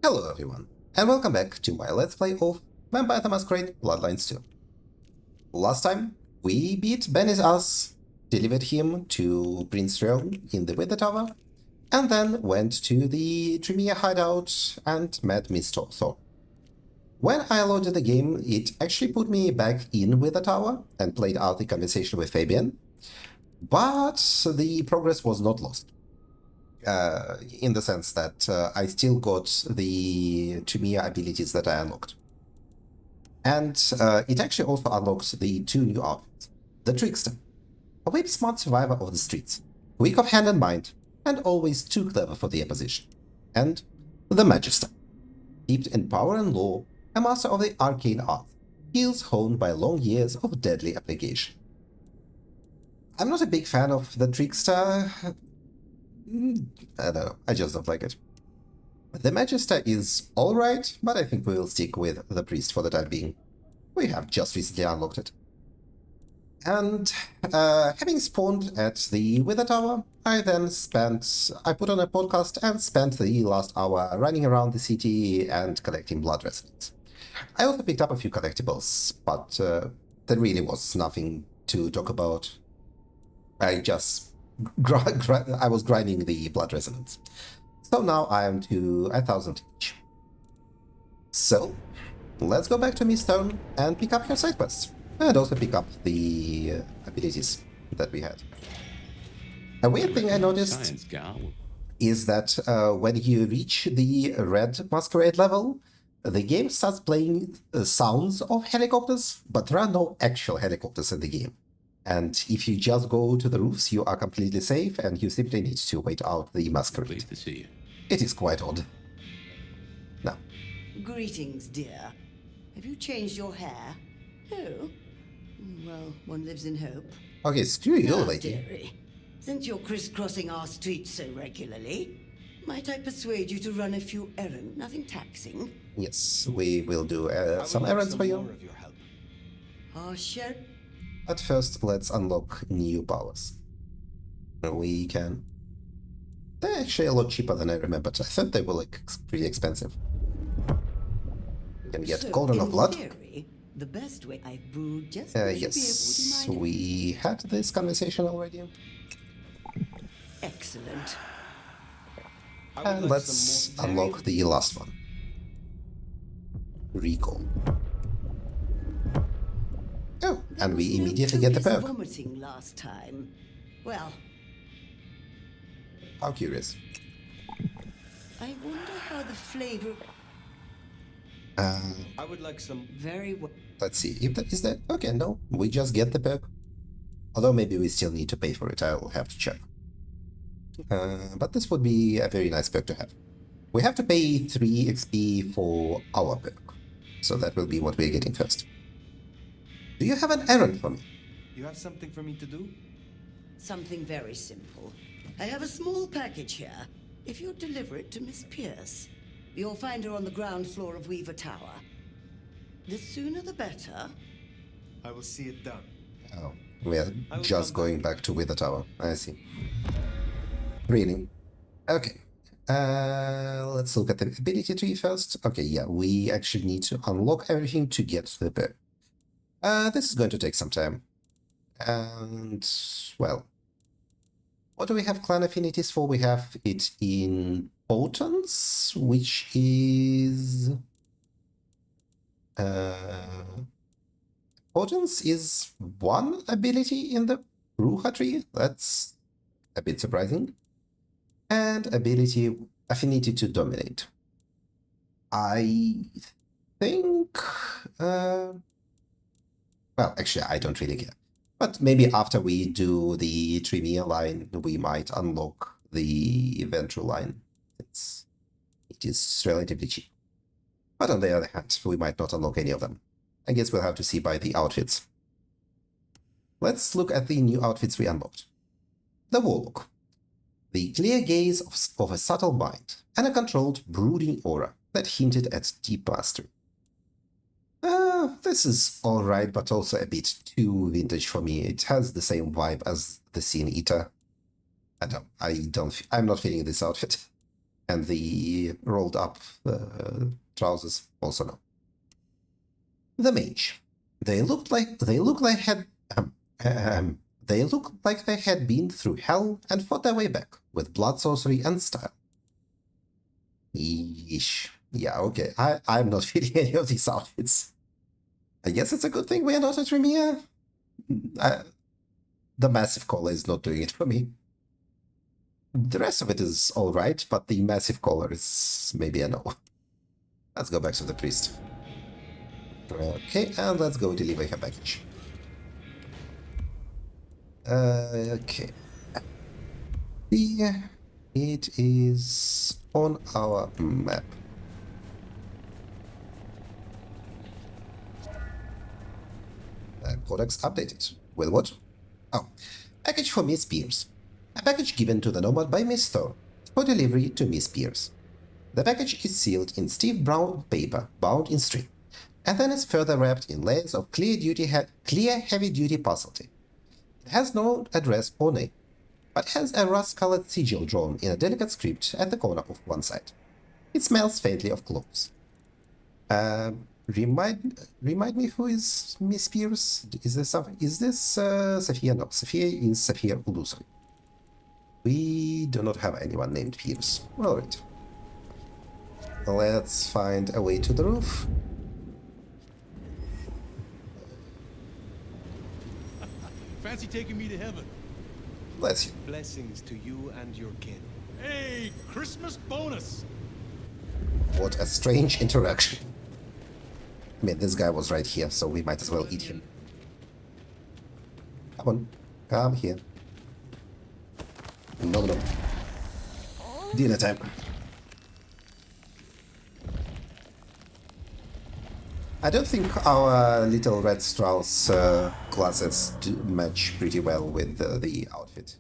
Hello everyone, and welcome back to my Let's Play of Vampire the Masquerade Bloodlines 2. Last time, we beat Benny's ass, delivered him to Prince Throne in the Wither Tower, and then went to the Tremere hideout and met Miss Thor. When I loaded the game, it actually put me back in Wither Tower and played out the conversation with Fabian, but the progress was not lost. In the sense that I still got the Tremere abilities that I unlocked. And it actually also unlocked the two new outfits. The Trickster, a whip-smart survivor of the streets, quick of hand and mind, and always too clever for the opposition. And the Magister, steeped in power and law, a master of the arcane art, skills honed by long years of deadly application. I'm not a big fan of the Trickster. I don't know, I just don't like it. The Magister is alright, but I think we will stick with the Priest for the time being. We have just recently unlocked it. And having spawned at the Wither Tower, I put on a podcast and spent the last hour running around the city and collecting blood resonance. I also picked up a few collectibles, but there really was nothing to talk about. I was grinding the blood resonance. So now I am to 1,000 each. So, let's go back to Miss Stone and pick up her side quests. And also pick up the abilities that we had. A weird thing I noticed is that when you reach the red Masquerade level, the game starts playing sounds of helicopters, but there are no actual helicopters in the game. And if you just go to the roofs, you are completely safe, and you simply need to wait out the Masquerade. Pleased to see you. It is quite odd. Now. Greetings, dear. Have you changed your hair? No. Well, one lives in hope. Okay, screw you, Now, lady. dearie, since you're crisscrossing our streets so regularly, might I persuade you to run a few errands? Nothing taxing. Yes, we will do some errands for you. Our share. But first, let's unlock new powers. We can... They're actually a lot cheaper than I remembered. I thought they were like pretty expensive. We can get Cauldron of Blood. Theory, the best way I've brewed just Yes, we had this conversation already. Excellent. And let's unlock the last one. Recall. Oh, and we immediately get the perk. Vomiting last time. Well, how curious. I wonder how the flavor. I would like some. Very well. Let's see if that is that. Okay, no, we just get the perk. Although maybe we still need to pay for it. I'll have to check. But this would be a very nice perk to have. We have to pay 3 XP for our perk, so that will be what we're getting first. Do you have an errand for me? You have something for me to do? Something very simple. I have a small package here. If you'll deliver it to Miss Pierce, you'll find her on the ground floor of Weaver Tower. The sooner the better. I will see it done. Oh, we are just going back to Wither Tower. I see. Really? Okay. Let's look at the ability tree first. Okay, yeah, we actually need to unlock everything to get the perk. This is going to take some time. And, well, what do we have clan affinities for? We have it in Potence, which is... Potence is one ability in the Ruha tree. That's a bit surprising. And affinity to dominate. I think... well, actually, I don't really care. But maybe after we do the Tremere line, we might unlock the Ventral line. It is relatively cheap. But on the other hand, we might not unlock any of them. I guess we'll have to see by the outfits. Let's look at the new outfits we unlocked. The Warlock. The clear gaze of a subtle mind and a controlled, brooding aura that hinted at deep mastery. This is alright, but also a bit too vintage for me. It has the same vibe as the Sin Eater. I'm not feeling this outfit. And the rolled up trousers also no. The mage. They look like they had been through hell and fought their way back with blood, sorcery, and style. Yeesh. Yeah, okay. I'm not feeling any of these outfits. I guess it's a good thing we are not at Tremere. The massive collar is not doing it for me. The rest of it is alright, but the massive collar is maybe a no. Let's go back to the priest. Okay, and let's go deliver her package. Okay. Here it is on our map. Codex updated. With what? Oh, package for Miss Pierce. A package given to the Nomad by Miss Thor for delivery to Miss Pierce. The package is sealed in stiff brown paper bound in string, and then is further wrapped in layers of clear heavy-duty parsley. It has no address or name, but has a rust-colored sigil drawn in a delicate script at the corner of one side. It smells faintly of cloves. Remind me who is Miss Pierce? Is this Sophia? No, Sophia is Sophia Ulusoy. We do not have anyone named Pierce. Alright. Let's find a way to the roof. Fancy taking me to heaven? Bless you. Blessings to you and your kin. Hey, Christmas bonus! What a strange interaction. I mean, this guy was right here, so we might as well eat him. Come on, come here. No, no. Dinner time. I don't think our little red Strauss glasses do match pretty well with the outfit.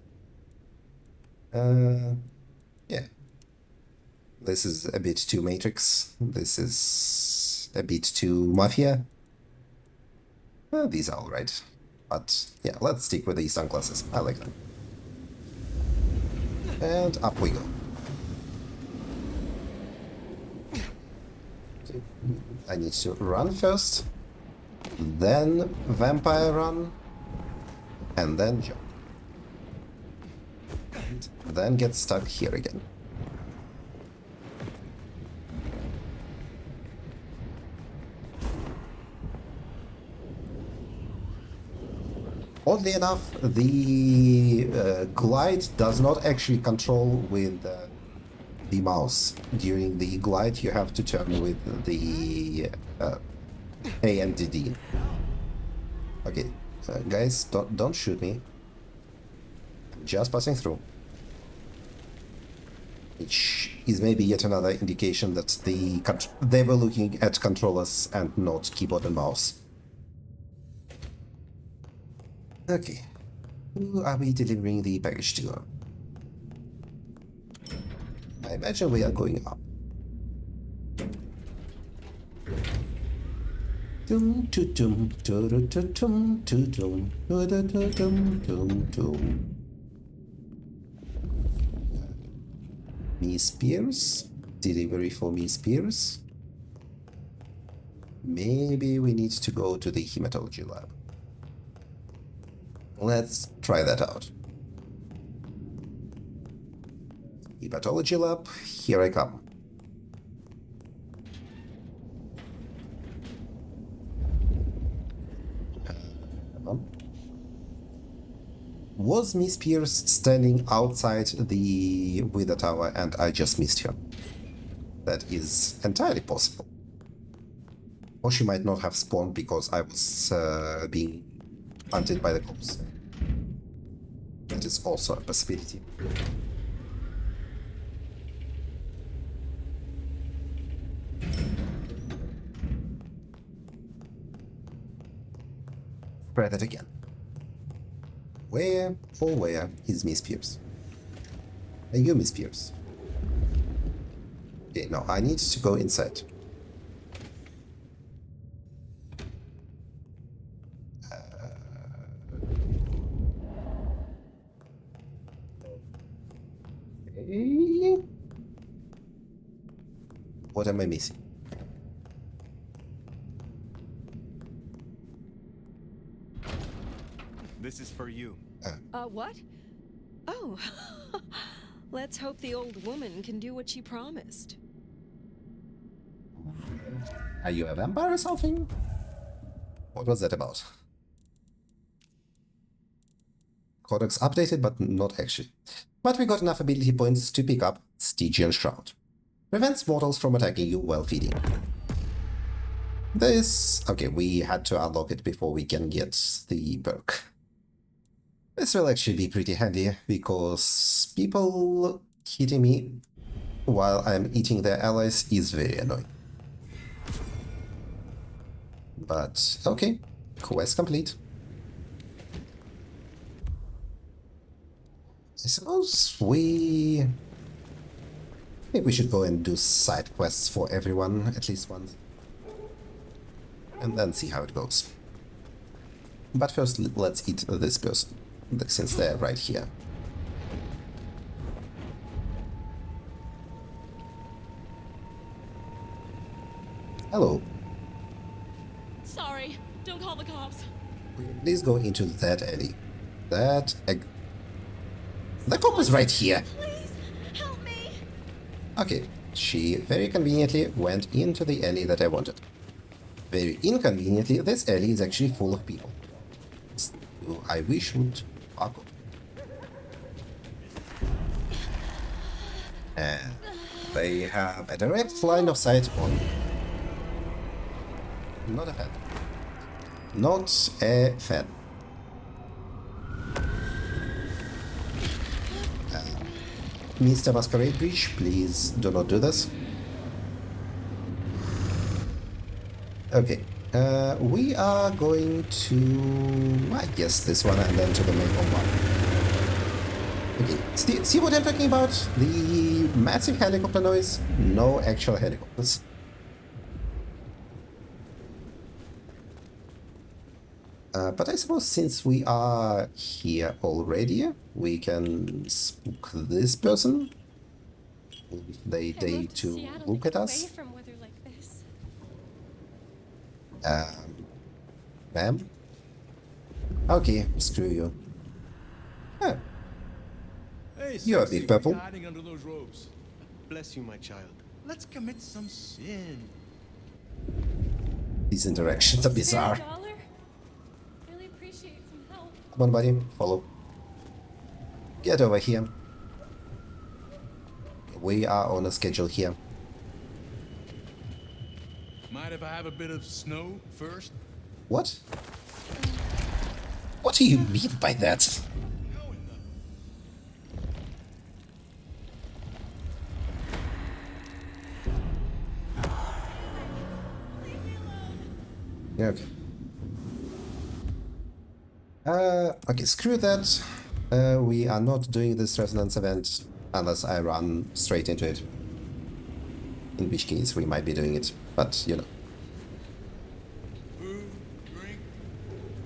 Yeah. This is a bit too Matrix. This is a bit too Mafia. These are alright. But yeah, let's stick with these sunglasses. I like them. And up we go. Okay. I need to run first, then vampire run, and then jump. And then get stuck here again. Oddly enough, the glide does not actually control with the mouse. During the glide, you have to turn with the A and D. Okay, guys, don't shoot me. I'm just passing through. Which is maybe yet another indication that they were looking at controllers and not keyboard and mouse. Okay, who are we delivering the package to? I imagine we are going up. Dum to dum to to dum to dum to dum dum dum. Miss Pierce, delivery for Miss Pierce. Maybe we need to go to the hematology lab. Let's try that out. Hematology lab, here I come. Was Miss Pierce standing outside the Wither Tower and I just missed her? That is entirely possible. Or she might not have spawned because I was being hunted by the cops. That is also a possibility. Try that again. Where is Miss Pierce? Are you Miss Pierce? Okay, no, I need to go inside. Okay. What am I missing? This is for you. What? Oh, let's hope the old woman can do what she promised. Are you a vampire or something? What was that about? Codex updated, but not actually. But we got enough ability points to pick up Stygian Shroud. Prevents mortals from attacking you while feeding. This... okay, we had to unlock it before we can get the perk. This will actually be pretty handy, because people hitting me while I'm eating their allies is very annoying. But, okay, quest complete. I suppose I think we should go and do side quests for everyone at least once. And then see how it goes. But first, let's eat this person, since they're right here. Hello. Sorry, don't call the cops. Please go into that alley. The cop is right here. Please, help me. Okay, she very conveniently went into the alley that I wanted. Very inconveniently, this alley is actually full of people. Who I wish would fuck off. And they have a direct line of sight on me. Not a fan. Not a fan. Mr. Masquerade Bridge, please do not do this. Okay, we are going to, I guess, this one and then to the main one. Okay, see what I'm talking about? The massive helicopter noise? No actual helicopters. But I suppose since we are here already, we can spook this person. If they dare to look at us. From weather like this. Ma'am? Okay, screw you. Oh, Hey, You're a sexy, big purple. what are you hiding under those robes? Bless you, my child. Let's commit some sin. these interactions are bizarre. Really appreciate some help. Come on, buddy, follow. Get over here. We are on a schedule here. Mind if I have a bit of snow first? What? What do you mean by that? No, in Yeah, okay. Okay, screw that. We are not doing this resonance event unless I run straight into it. In which case, we might be doing it, but you know. food, drink,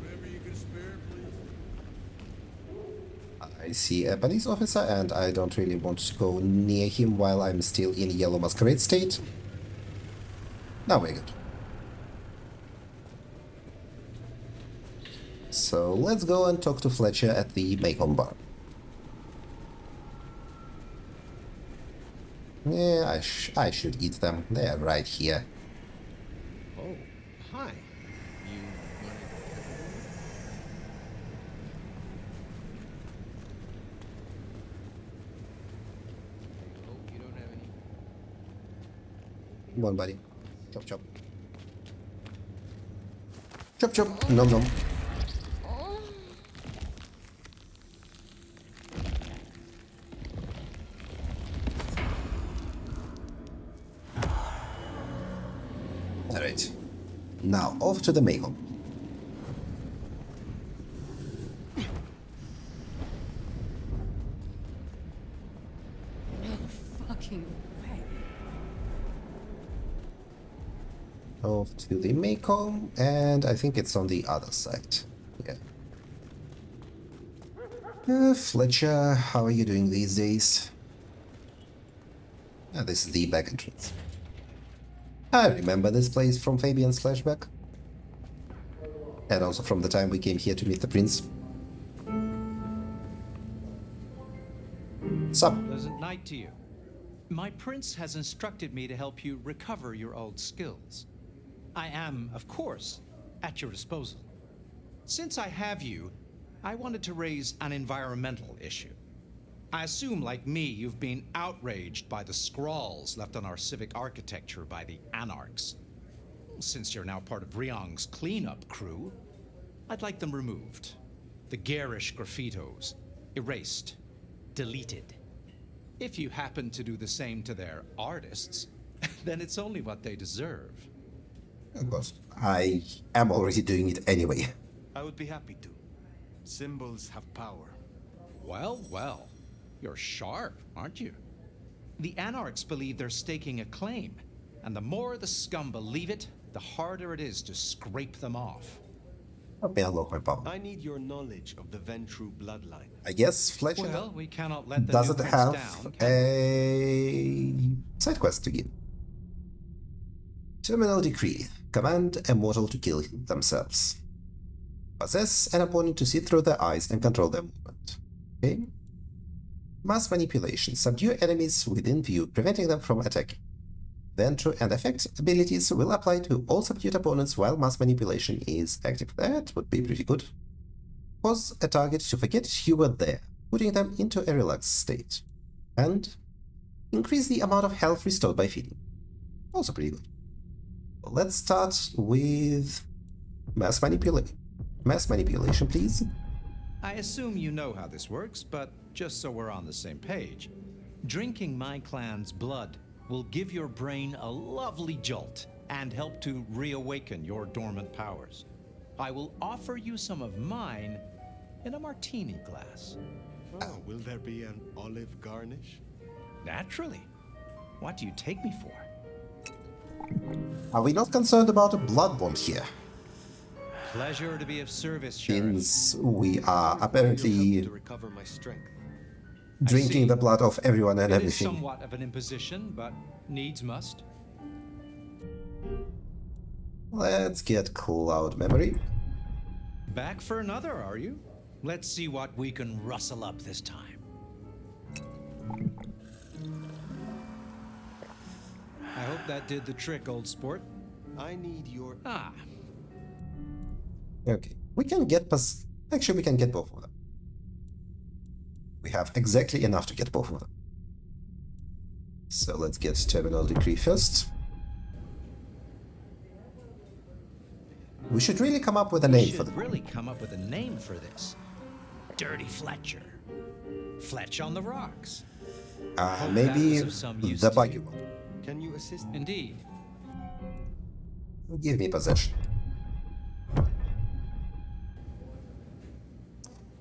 whatever you can spare, please. I see a police officer and I don't really want to go near him while I'm still in yellow masquerade state. Now we're good. So let's go and talk to Fletcher at the Macon bar. Yeah, I should eat them. They're right here. Oh, hi. You wanted Oh, you don't have any. Come on, buddy. Chop chop. Chop chop. Nom nom. Alright. Now off to the Macon. No fucking way. Off to the Macon, and I think it's on the other side. Yeah. Fletcher, how are you doing these days? This is the back entrance. I remember this place from Fabian's flashback. And also from the time we came here to meet the prince. Sup? Pleasant night to you. My prince has instructed me to help you recover your old skills. I am, of course, at your disposal. Since I have you, I wanted to raise an environmental issue. I assume, like me, you've been outraged by the scrawls left on our civic architecture by the Anarchs. Since you're now part of Ryong's cleanup crew, I'd like them removed. The garish graffitos, erased, deleted. If you happen to do the same to their artists, then it's only what they deserve. Of course, I am already doing it anyway. I would be happy to. Symbols have power. Well, well. You're sharp, aren't you? The Anarchs believe they're staking a claim, and the more the scum believe it, the harder it is to scrape them off. Okay, I'll lock my power. I need your knowledge of the Ventru bloodline. I guess Fletcher Well, we cannot let the doesn't new prince have down, can we? a side quest to give. Terminal Decree. Command a mortal to kill themselves. Possess an opponent to see through their eyes and control their movement. Okay. Mass Manipulation. Subdue enemies within view, preventing them from attacking. Ventru and Effect abilities will apply to all subdued opponents while Mass Manipulation is active. That would be pretty good. Cause a target to forget you were there, putting them into a relaxed state. And increase the amount of health restored by feeding. Also pretty good. Let's start with Mass Manipulation. Mass Manipulation, please. I assume you know how this works, but just so we're on the same page, drinking my clan's blood will give your brain a lovely jolt and help to reawaken your dormant powers. I will offer you some of mine in a martini glass. Oh, will there be an olive garnish? Naturally. What do you take me for? Are we not concerned about a blood bond here? Pleasure to be of service, Sheriff. Since we are Your help apparently to recover my strength. drinking see. the blood of everyone and It is everything. somewhat of an imposition, but needs must. Let's get Cloud Memory. Back for another, are you? Let's see what we can rustle up this time. I hope that did the trick, old sport. I need your... Ah, Okay, we can get actually, we can get both of them. We have exactly enough to get both of them. So let's get Terminal Decree first. We should really come up with a we name should for them. really come up with a name for this. Dirty Fletcher. Fletch on the rocks. Hope that Maybe was of some use the to buggy you. one. Can you assist me? Indeed. Give me possession.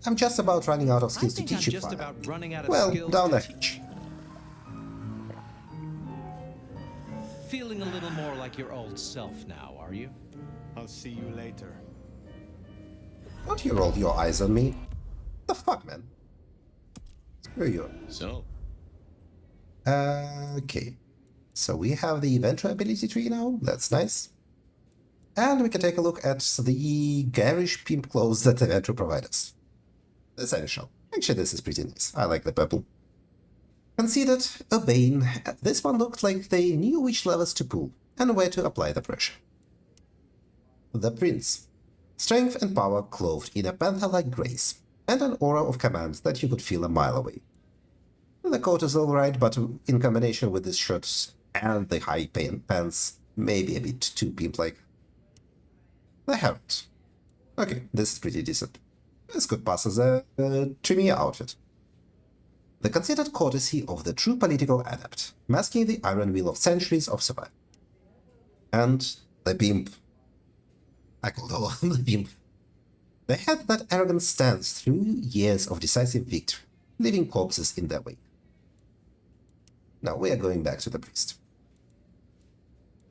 I'm just about running out of I skills to think teach I'm you. just Fire. about running out of Well, skills down to the teach. hatch. Feeling a little more like your old self now, are you? I'll see you later. Don't you roll your eyes on me? The fuck, man? Screw you. So, Okay. So we have the Venture ability tree now. That's nice. And we can take a look at the garish pimp clothes that the Venture provides us. Essential. Actually, this is pretty nice. I like the purple. Considered Urbane, this one looked like they knew which levers to pull and where to apply the pressure. The Prince. Strength and power clothed in a panther-like grace, and an aura of command that you could feel a mile away. The coat is alright, but in combination with his shirts and the high pants, maybe a bit too pimp-like. The Herald. Okay, this is pretty decent. This could pass as a trimmy outfit. The considered courtesy of the true political adept, masking the iron will of centuries of survival. And the pimp. I call him the pimp. They had that arrogant stance through years of decisive victory, leaving corpses in their wake. Now we are going back to the priest.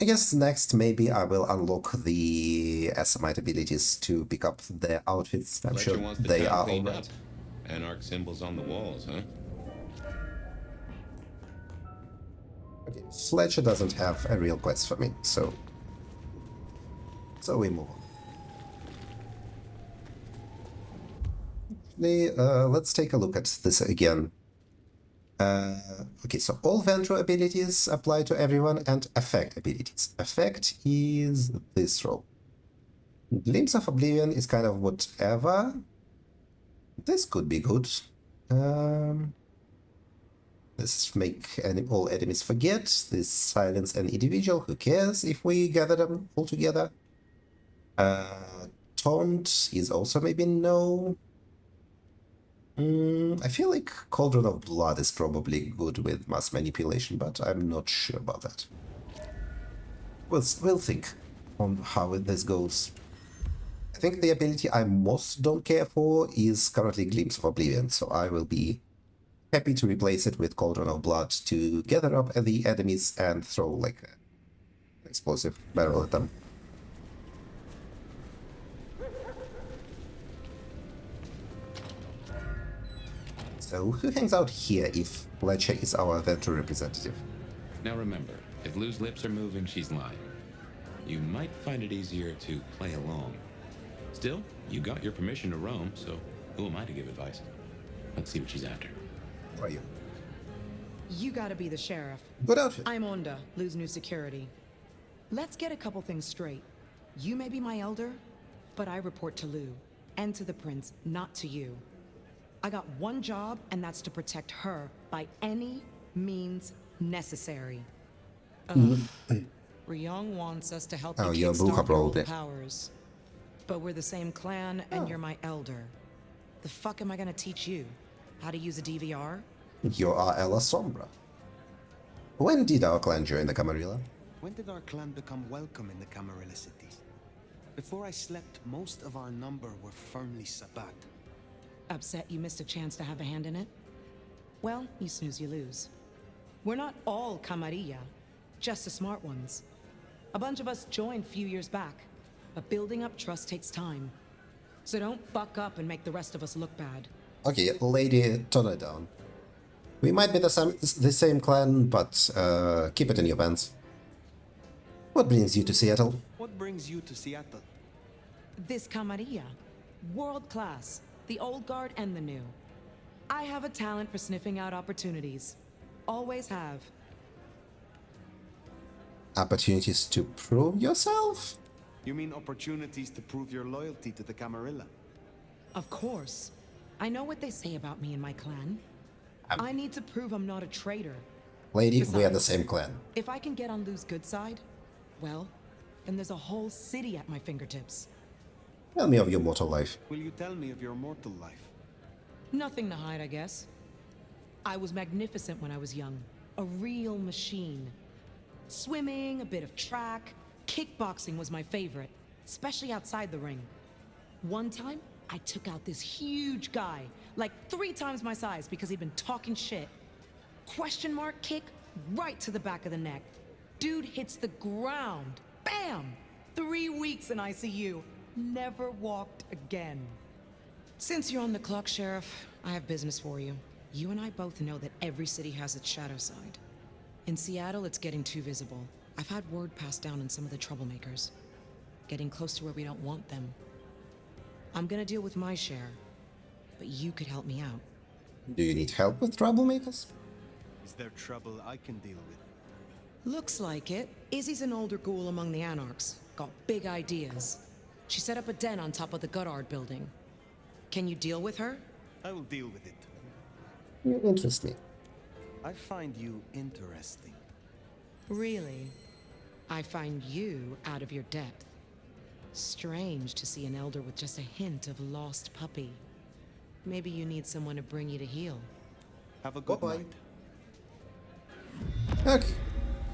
I guess next maybe I will unlock the Assamite abilities to pick up their outfits. I'm Fletcher sure wants the they town are cleaned alright. up. Anarch symbols on the walls, huh? Okay, Fletcher doesn't have a real quest for me, so we move on. Let's take a look at this again. Okay, so all Ventro abilities apply to everyone, and Effect abilities. Effect is this role. Glimpse of Oblivion is kind of whatever. This could be good. This make all enemies forget. This silence an individual. Who cares if we gather them all together? Taunt is also maybe no. I feel like Cauldron of Blood is probably good with mass manipulation, but I'm not sure about that. We'll think on how this goes. I think the ability I most don't care for is currently Glimpse of Oblivion, so I will be happy to replace it with Cauldron of Blood to gather up the enemies and throw like an explosive barrel at them. So who hangs out here if Fletcher is our Ventro representative? Now remember, if Lou's lips are moving, she's lying. You might find it easier to play along. Still, you got your permission to roam, so who am I to give advice? Let's see what she's after. Who are you? You gotta be the sheriff. Good outfit. I'm Onda, Lou's new security. Let's get a couple things straight. You may be my elder, but I report to Lou, and to the prince, not to you. I got one job, and that's to protect her by any means necessary. Ryong wants us to help you you're kickstart Buka your old Bro. powers. But we're the same clan, and you're my elder. The fuck am I gonna teach you? How to use a DVR? You are Ella Sombra. When did our clan join the Camarilla? When did our clan become welcome in the Camarilla cities? Before I slept, most of our number were firmly Sabbat. Upset you missed a chance to have a hand in it? Well, you snooze, you lose. We're not all Camarilla, just the smart ones. A bunch of us joined a few years back, but building up trust takes time. So don't fuck up and make the rest of us look bad. Okay, lady, tone it down. We might be the same clan, but keep it in your pants. What brings you to Seattle? What brings you to Seattle? This Camarilla, world class, the old guard and the new. I have a talent for sniffing out opportunities. Always have. Opportunities to prove yourself? You mean opportunities to prove your loyalty to the Camarilla? Of course. I know what they say about me and my clan. I need to prove I'm not a traitor. Lady, we are the Besides, same clan. If I can get on Lou's good side, well, then there's a whole city at my fingertips. Tell me of your mortal life. Will you tell me of your mortal life? Nothing to hide, I guess. I was magnificent when I was young. A real machine. Swimming, a bit of track, kickboxing was my favorite, especially outside the ring. One time, I took out this huge guy, like 3 times my size because he'd been talking shit. Question mark kick right to the back of the neck. Dude hits the ground. Bam! 3 weeks in ICU. Never walked again. Since you're on the clock, Sheriff, I have business for you. You and I both know that every city has its shadow side. In Seattle, it's getting too visible. I've had word passed down on some of the troublemakers. Getting close to where we don't want them. I'm gonna deal with my share, but you could help me out. Do you need help with troublemakers? Is there trouble I can deal with? Looks like it. Izzy's an older ghoul among the Anarchs. Got big ideas. She set up a den on top of the Goddard building. Can you deal with her? I will deal with it. You interest me. I find you interesting. Really? I find you out of your depth. Strange to see an elder with just a hint of lost puppy. Maybe you need someone to bring you to heal. Have a good Bye-bye. night. Okay.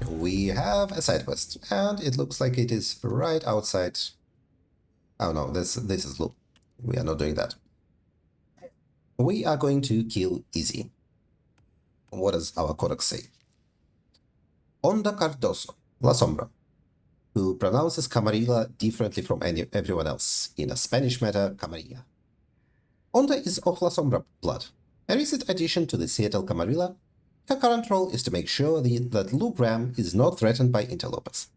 We have a side quest, and it looks like it is right outside. Oh no, this is loop. We are not doing that. We are going to kill Izzy. What does our codex say? Onda Cardoso, La Sombra, who pronounces Camarilla differently from everyone else. In a Spanish matter, Camarilla. Onda is of La Sombra blood, a recent addition to the Seattle Camarilla. Her current role is to make sure that Lou Graham is not threatened by interlopers.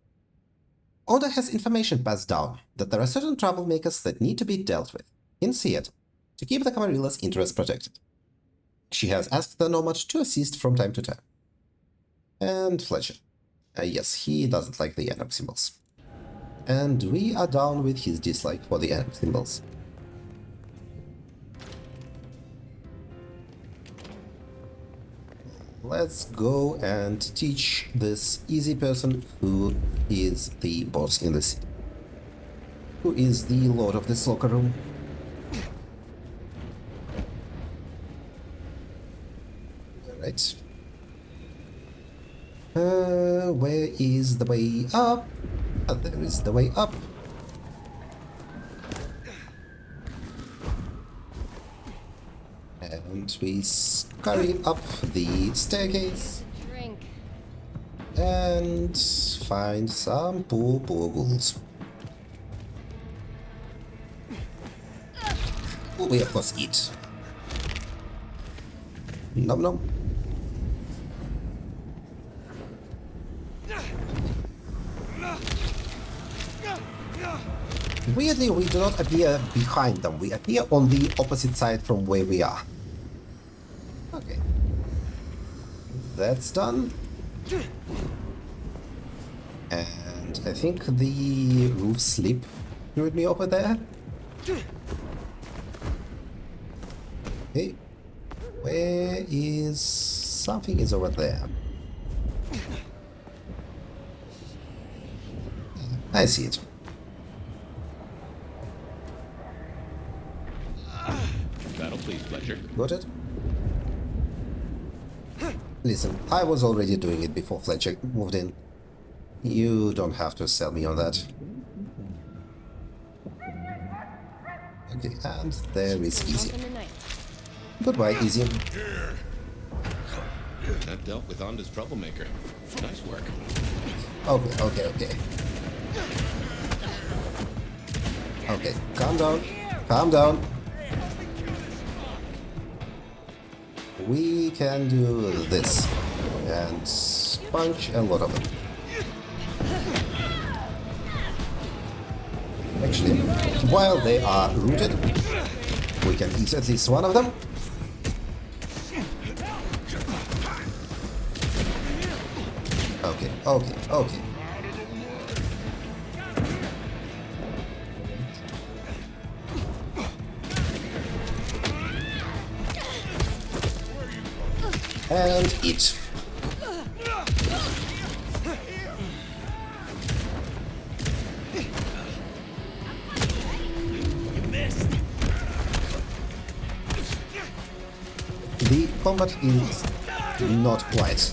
Order has information passed down that there are certain troublemakers that need to be dealt with in Seattle to keep the Camarillas' interests protected. She has asked the Nomad to assist from time to time. And Fletcher. Yes, he doesn't like the enemy symbols. And we are down with his dislike for the enemy symbols. Let's go and teach this easy person who is the boss in the city. Who is the lord of this locker room. Alright. Where is the way up? There is the way up. And we scurry up the staircase. Drink. And find some poor ghouls. Who we of course eat. Nom nom. Weirdly, we do not appear behind them, we appear on the opposite side from where we are. Okay. That's done. And I think the roof slip screwed me over there. Okay. Where is... something is over there. I see it. That'll please Fletcher. Got it? Listen, I was already doing it before Fletcher moved in. You don't have to sell me on that. Okay, and there is Easy. Goodbye, Easy. That dealt with Onda's troublemaker. Nice work. Okay, okay, okay. Okay, calm down. Calm down. We can do this. And punch a lot of them. Actually, while they are rooted, we can eat at least one of them. Okay, okay, okay. And eat. The combat is not quite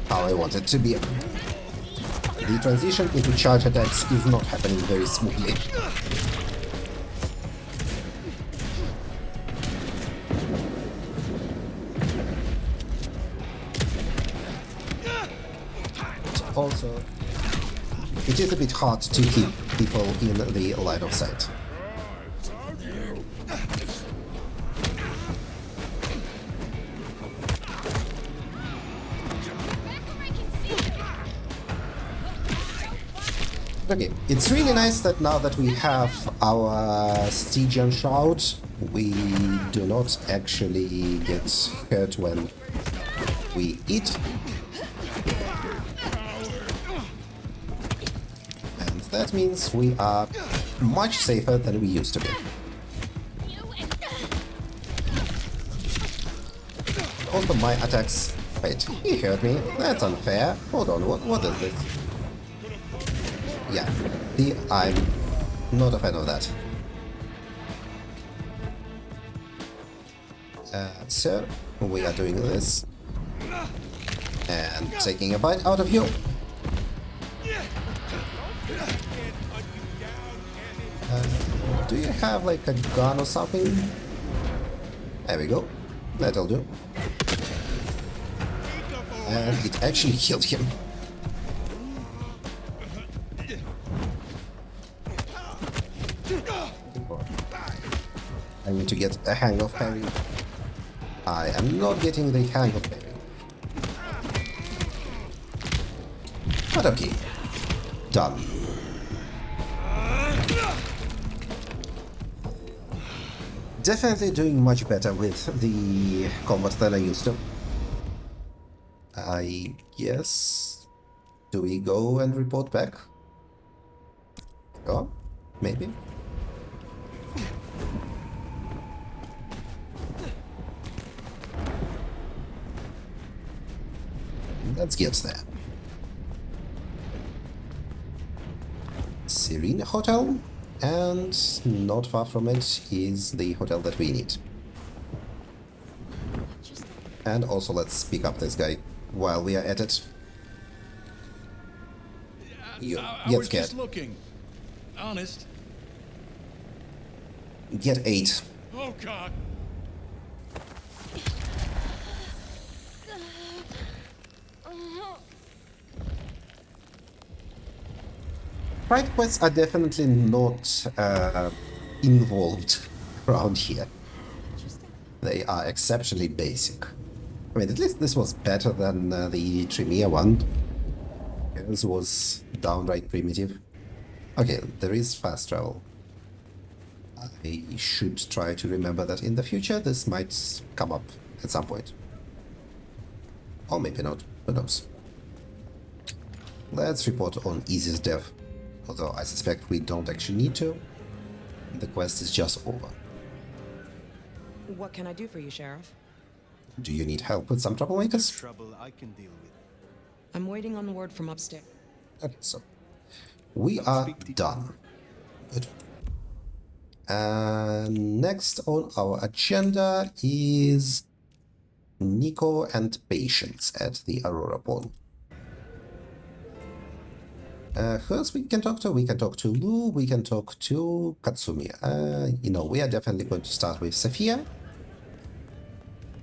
how I want it to be. The transition into charge attacks is not happening very smoothly. Also, it is a bit hard to keep people in the line of sight. Okay, it's really nice that now that we have our Stygian Shroud, we do not actually get hurt when we eat. And that means we are much safer than we used to be. Also my attacks... Wait, he hurt me. That's unfair. Hold on, what is this? Yeah, I'm not a fan of that. So, we are doing this. And taking a bite out of you. Do you have like a gun or something? There we go. That'll do. And it actually killed him. I need to get a hang of parry. I am not getting the hang of parry. But okay. Done. Definitely doing much better with the combat than I used to. I guess... Do we go and report back? Oh, maybe. Let's get there. Serene Hotel, and not far from it is the hotel that we need. And also let's pick up this guy while we are at it. You I get was scared. just looking. Honest. Get 8. Oh, God. Side quests are definitely not involved around here. They are exceptionally basic. I mean, at least this was better than the Tremere one. This was downright primitive. Okay, there is fast travel. I should try to remember that in the future this might come up at some point. Or maybe not, who knows. Let's report on Easy's death. Although I suspect we don't actually need to. The quest is just over. What can I do for you, Sheriff? Do you need help with some troublemakers? Trouble I can deal with. I'm waiting on word from upstairs. Okay, so we are done. Good. And next on our agenda is Nico and patients at the Aurora Pawn. Who else we can talk to? We can talk to Lu, we can talk to Katsumi. We are definitely going to start with Sophia.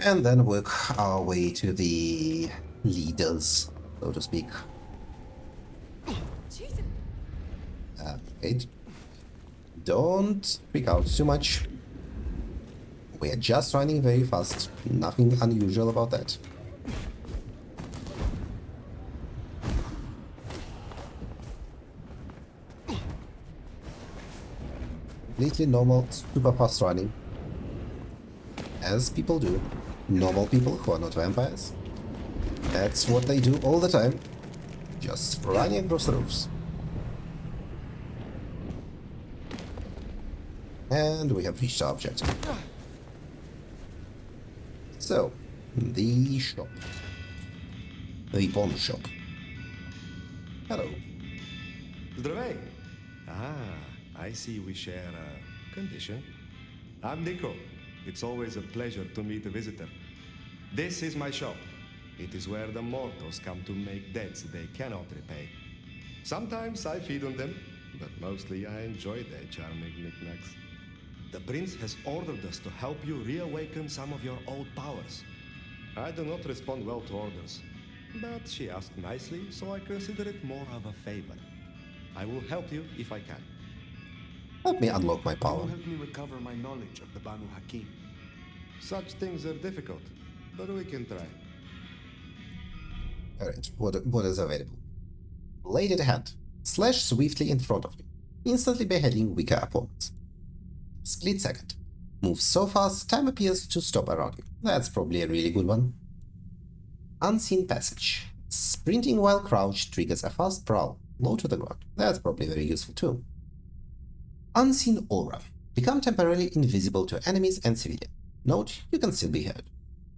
And then work our way to the leaders, so to speak. Wait. Don't freak out too much. We are just running very fast. Nothing unusual about that. Completely normal, super fast running. As people do. Normal people who are not vampires. That's what they do all the time. Just running across the roofs. And we have reached our objective. So, the shop. The pawn shop. Hello. Здравей! I see we share a condition. I'm Nico. It's always a pleasure to meet a visitor. This is my shop. It is where the mortals come to make debts they cannot repay. Sometimes I feed on them, but mostly I enjoy their charming knickknacks. The prince has ordered us to help you reawaken some of your old powers. I do not respond well to orders, but she asked nicely, so I consider it more of a favor. I will help you if I can. Let me unlock my You power. will help me recover my knowledge of the Banu Hakim. Such things are difficult, but we can try. Alright, what is available? Blade at hand. Slash swiftly in front of you, instantly beheading weaker opponents. Split second. Move so fast, time appears to stop around you. That's probably a really good one. Unseen passage. Sprinting while crouched triggers a fast prowl, low to the ground. That's probably very useful too. Unseen aura. Become temporarily invisible to enemies and civilians. Note, you can still be heard.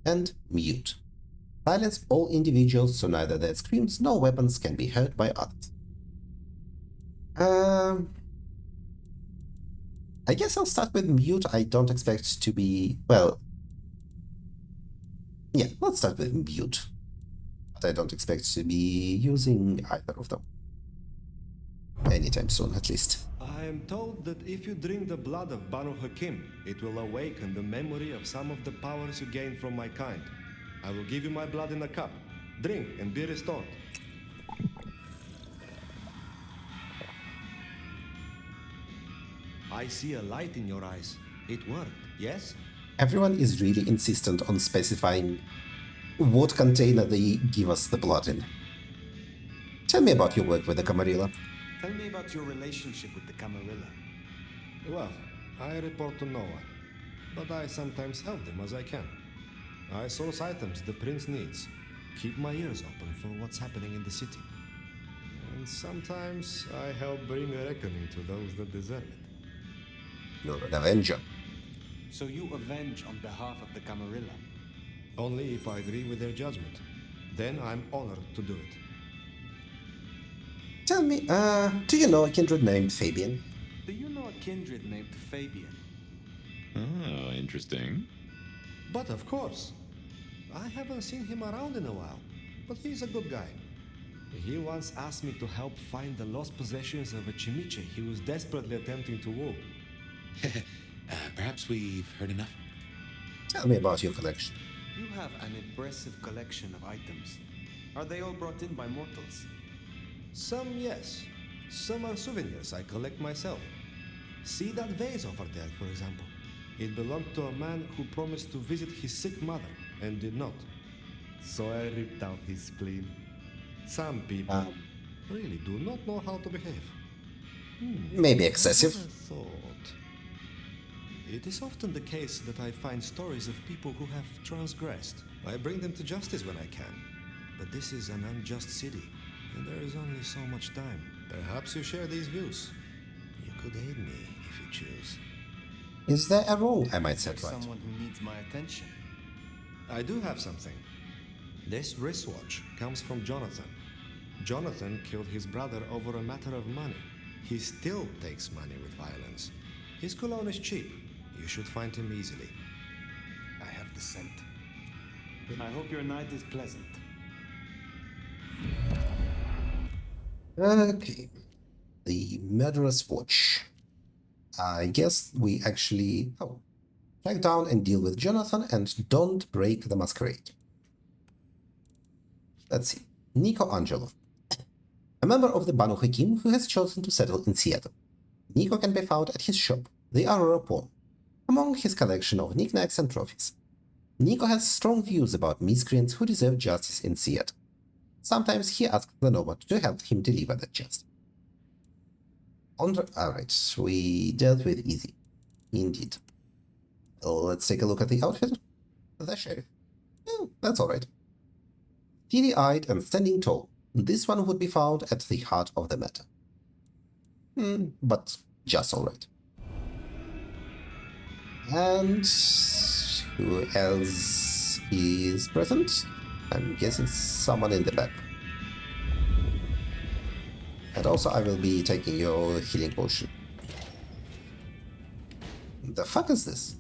And mute. Silence all individuals so neither their screams nor weapons can be heard by others. I guess I'll start with mute. I don't expect to be... well... yeah, let's start with mute. But I don't expect to be using either of them. Anytime soon, at least. I am told that if you drink the blood of Banu Hakim, it will awaken the memory of some of the powers you gained from my kind. I will give you my blood in a cup. Drink and be restored. I see a light in your eyes. It worked, yes? Everyone is really insistent on specifying what container they give us the blood in. Tell me about your work with the Camarilla. Tell me about your relationship with the Camarilla. Well, I report to no one, but I sometimes help them as I can. I source items the prince needs, keep my ears open for what's happening in the city. And sometimes I help bring a reckoning to those that deserve it. You're an Avenger. So you avenge on behalf of the Camarilla? Only if I agree with their judgment. Then I'm honored to do it. Tell me, do you know a kindred named Fabian? Do you know a kindred named Fabian? Oh, interesting. But of course, I haven't seen him around in a while, but he's a good guy. He once asked me to help find the lost possessions of a chimiche he was desperately attempting to woo. Perhaps we've heard enough. Tell me about your collection. You have an impressive collection of items. Are they all brought in by mortals? Some, yes. Some are souvenirs I collect myself. See that vase over there, for example. It belonged to a man who promised to visit his sick mother and did not. So I ripped out his spleen. Some people really do not know how to behave. Maybe excessive. What have I thought? It is often the case that I find stories of people who have transgressed. I bring them to justice when I can. But this is an unjust city, and there is only so much time. Perhaps you share these views. You could aid me if you choose. Is there a role I might set right? Someone who needs my attention. I do have something. This wristwatch comes from Jonathan. Jonathan killed his brother over a matter of money. He still takes money with violence. His cologne is cheap. You should find him easily. I have the scent. I hope your night is pleasant. Okay. The murderous watch. I guess we actually track down and deal with Jonathan and don't break the Masquerade. Let's see. Nico Angelo. A member of the Banu Hakim who has chosen to settle in Seattle. Nico can be found at his shop, the Aurora Pawn, among his collection of knickknacks and trophies. Nico has strong views about miscreants who deserve justice in Seattle. Sometimes he asks the Nomad to help him deliver that justice. Alright, we dealt with Easy. Indeed. Let's take a look at the outfit. The sheriff. That's alright. Teary-eyed and standing tall, this one would be found at the heart of the matter. But just alright. And who else is present? I'm guessing someone in the back. And also I will be taking your healing potion. The fuck is this?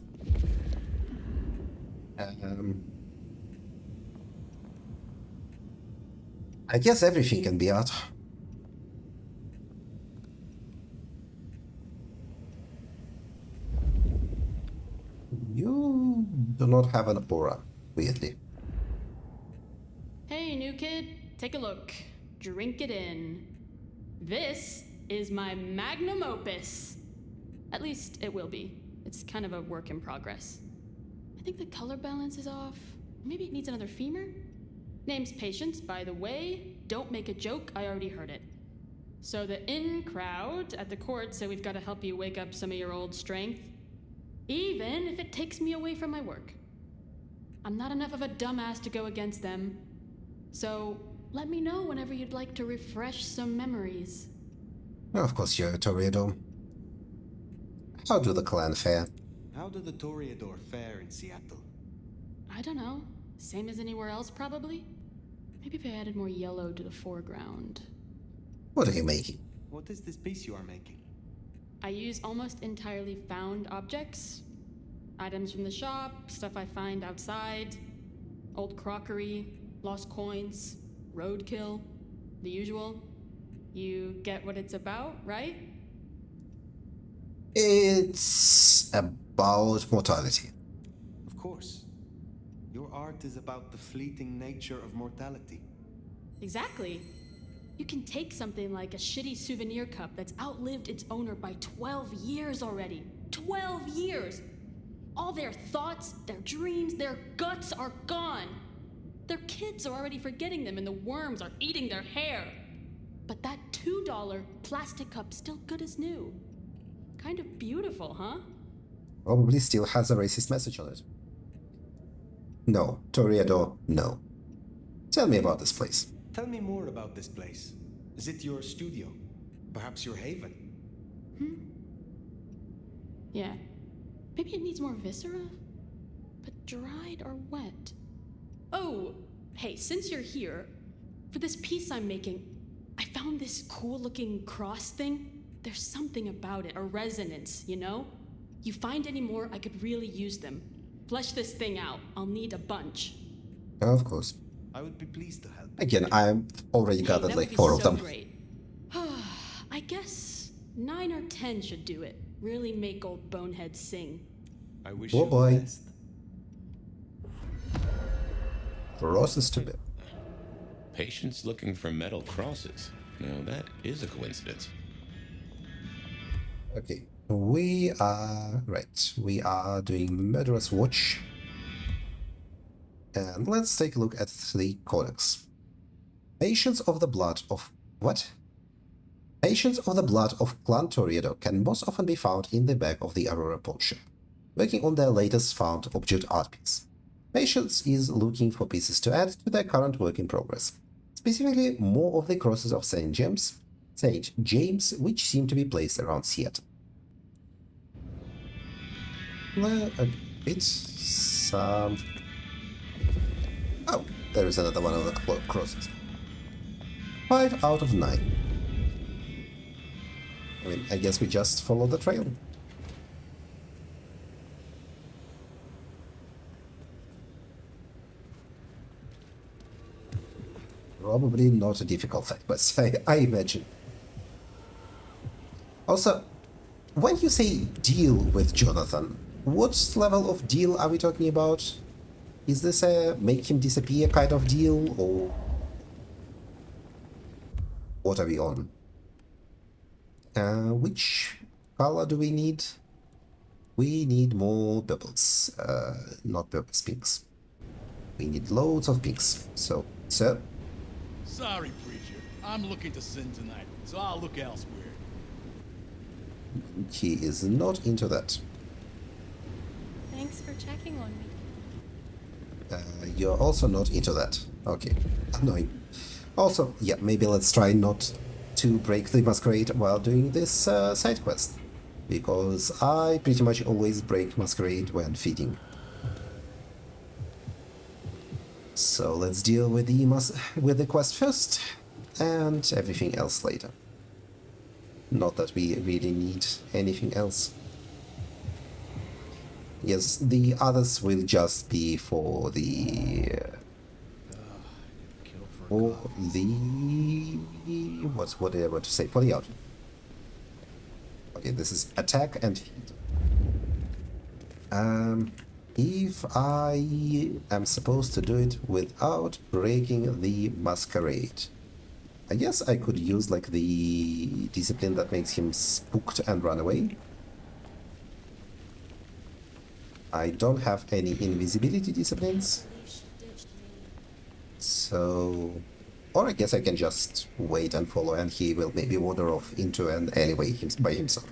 I guess everything can be art. You do not have an aura, weirdly. Hey, new kid, take a look. Drink it in. This is my magnum opus. At least it will be. It's kind of a work in progress. I think the color balance is off. Maybe it needs another femur? Name's Patience, by the way. Don't make a joke, I already heard it. So the in crowd at the court said we've got to help you wake up some of your old strength. Even if it takes me away from my work. I'm not enough of a dumbass to go against them. So let me know whenever you'd like to refresh some memories. Of course you're a Toreador. How do the clan fare? How do the Toreador fare in Seattle? I don't know. Same as anywhere else, probably? Maybe if I added more yellow to the foreground. What are you making? What is this piece you are making? I use almost entirely found objects. Items from the shop, stuff I find outside, old crockery, lost coins, roadkill, the usual. You get what it's about, right? It's about mortality. Of course. Your art is about the fleeting nature of mortality. Exactly. You can take something like a shitty souvenir cup that's outlived its owner by 12 years already. 12 years! All their thoughts, their dreams, their guts are gone. Their kids are already forgetting them and the worms are eating their hair. but that $2 plastic cup's still good as new. Kind of beautiful, huh? Probably still has a racist message on it. No, Toreador, no. Tell me about this place. Tell me more about this place. Is it your studio? Perhaps your haven? Yeah. Maybe it needs more viscera? But dried or wet? Oh, hey, since you're here, for this piece I'm making, I found this cool-looking cross thing. There's something about it, a resonance, you know? You find any more, I could really use them. Flesh this thing out. I'll need a bunch. Of course. I would be pleased to help. Again, I've already gathered that like would be 4 of so them. Great. I guess 9 or 10 should do it. Really make old boneheads sing. I wish Oh you boy. the best. Crosses to bit. Patients looking for metal crosses. Now that is a coincidence. Okay, we are doing Murderous Watch. And let's take a look at the codex. Patients of the blood of what? Patients of the blood of Clan Toreador can most often be found in the back of the Aurora pawn shop, working on their latest found object art piece. Patients is looking for pieces to add to their current work in progress, specifically more of the crosses of St. James, which seem to be placed around Seattle. It's oh, there is another one of the crosses. 5 out of 9. I mean, I guess we just follow the trail. Probably not a difficult fact, but I imagine. Also, when you say deal with Jonathan, what level of deal are we talking about? Is this a make him disappear kind of deal, or what are we on? Which color do we need? We need more purples, not purples, pinks. We need loads of pinks. So, sir? Sorry, preacher. I'm looking to sin tonight, so I'll look elsewhere. He is not into that. Thanks for checking on me. You're also not into that. Okay, annoying. Also, yeah, maybe let's try not to break the Masquerade while doing this side quest, because I pretty much always break Masquerade when feeding. So let's deal with the quest first, and everything else later. Not that we really need anything else. Yes, the others will just be for the what did I want to say? For the outfit. Okay, this is attack and feed. If I am supposed to do it without breaking the Masquerade, I guess I could use like the discipline that makes him spooked and run away. I don't have any invisibility disciplines. So, or I guess I can just wait and follow, and he will maybe wander off into an alleyway by himself.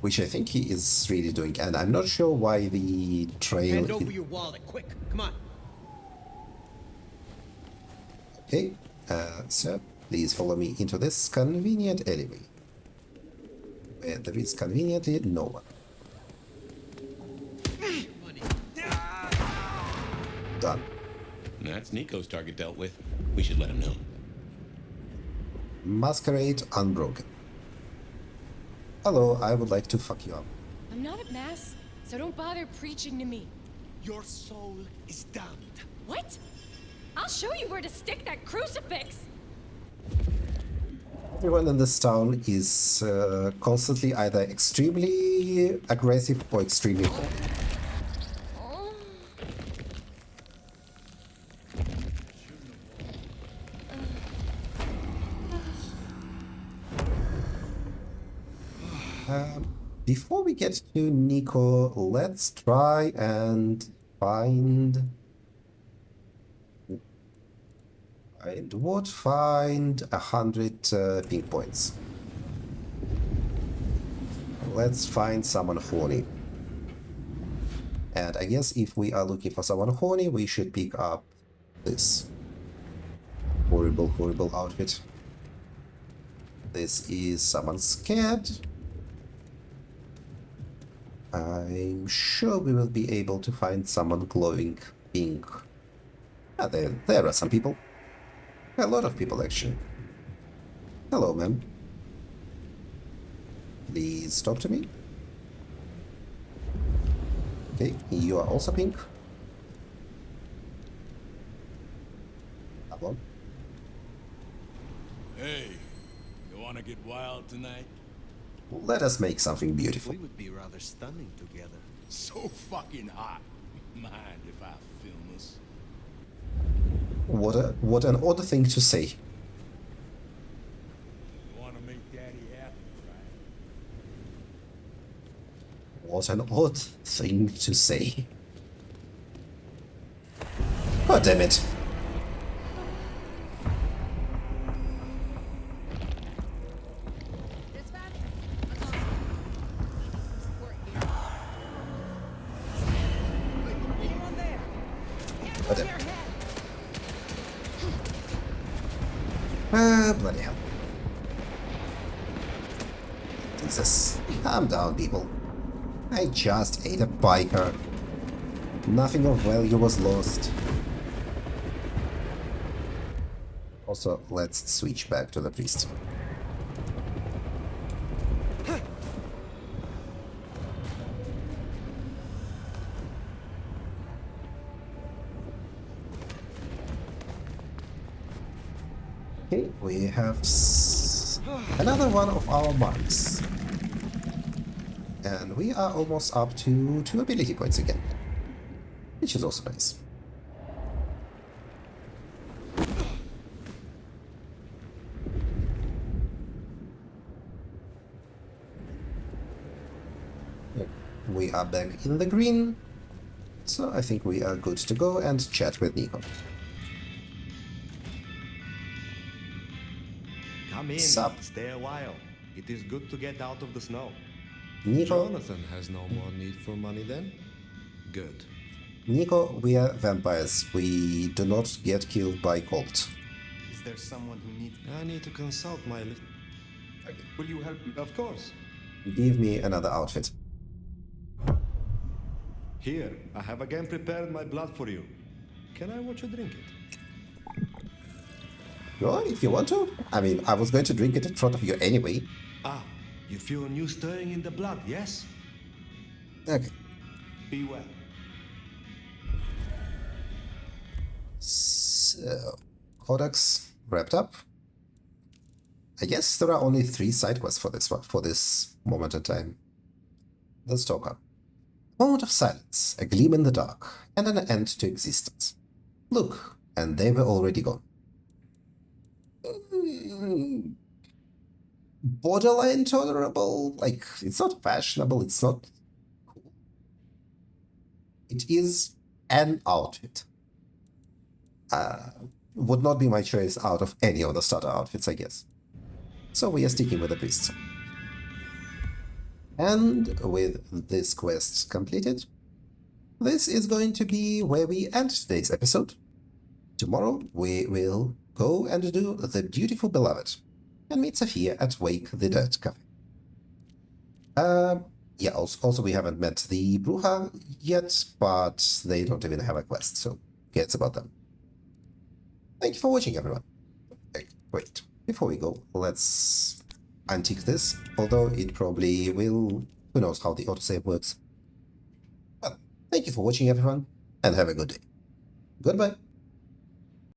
Which I think he is really doing, and I'm not sure why the trail... Hand over your wallet, quick, come on. Okay, sir, please follow me into this convenient alleyway. Where there is conveniently no one. Done. That's Nico's target dealt with. We should let him know. Masquerade unbroken. Hello, I would like to fuck you up. I'm not at mass, so don't bother preaching to me. Your soul is damned. What? I'll show you where to stick that crucifix! Everyone in this town is constantly either extremely aggressive or extremely horny. Before we get to Nico, let's try and find Find what? Find 100 pink points. Let's find someone horny. And I guess if we are looking for someone horny, we should pick up this horrible, horrible outfit. This is someone scared. I'm sure we will be able to find someone glowing pink. Ah, there are some people. A lot of people, actually. Hello, ma'am. Please talk to me. Okay, you are also pink. Hello. Hey, you wanna get wild tonight? Let us make something beautiful. We would be rather stunning together. So fucking hot. Mind if I film us? What an odd thing to say. You wanna make Daddy happy, right? What an odd thing to say. God damn it. God damn it. Bloody hell. Jesus. Calm down, people. I just ate a biker. Nothing of value was lost. Also, let's switch back to the priest. Okay, we have another one of our marks. And we are almost up to 2 ability points again, which is also nice. We are back in the green, so I think we are good to go and chat with Nico. Come in, Sup? stay a while. It is good to get out of the snow. Nico, Jonathan has no more need for money then? Good. Nico, we are vampires. We do not get killed by cold. Is there someone who needs... I need to consult my... Will you help me? Of course. Give me another outfit. Here, I have again prepared my blood for you. Can I watch you drink it? Sure, if you want to. I mean, I was going to drink it in front of you anyway. Ah, you feel a new stirring in the blood, yes? Okay. Be well. So, Codex wrapped up. I guess there are only 3 side quests for this moment in time. The Stalker. Moment of silence, a gleam in the dark, and an end to existence. Look, and they were already gone. Borderline tolerable? Like, it's not fashionable, it's not cool. It is an outfit. Would not be my choice out of any of the starter outfits, I guess. So we are sticking with the priests. And with this quest completed, this is going to be where we end today's episode. Tomorrow we will go and do the beautiful beloved and meet Sophia at Wake the Dirt Cafe. Yeah, also we haven't met the Bruja yet, but they don't even have a quest, so it's about them. Thank you for watching, everyone. Wait, before we go, let's untick this, although it probably will... Who knows how the autosave works. Well, thank you for watching, everyone, and have a good day. Goodbye.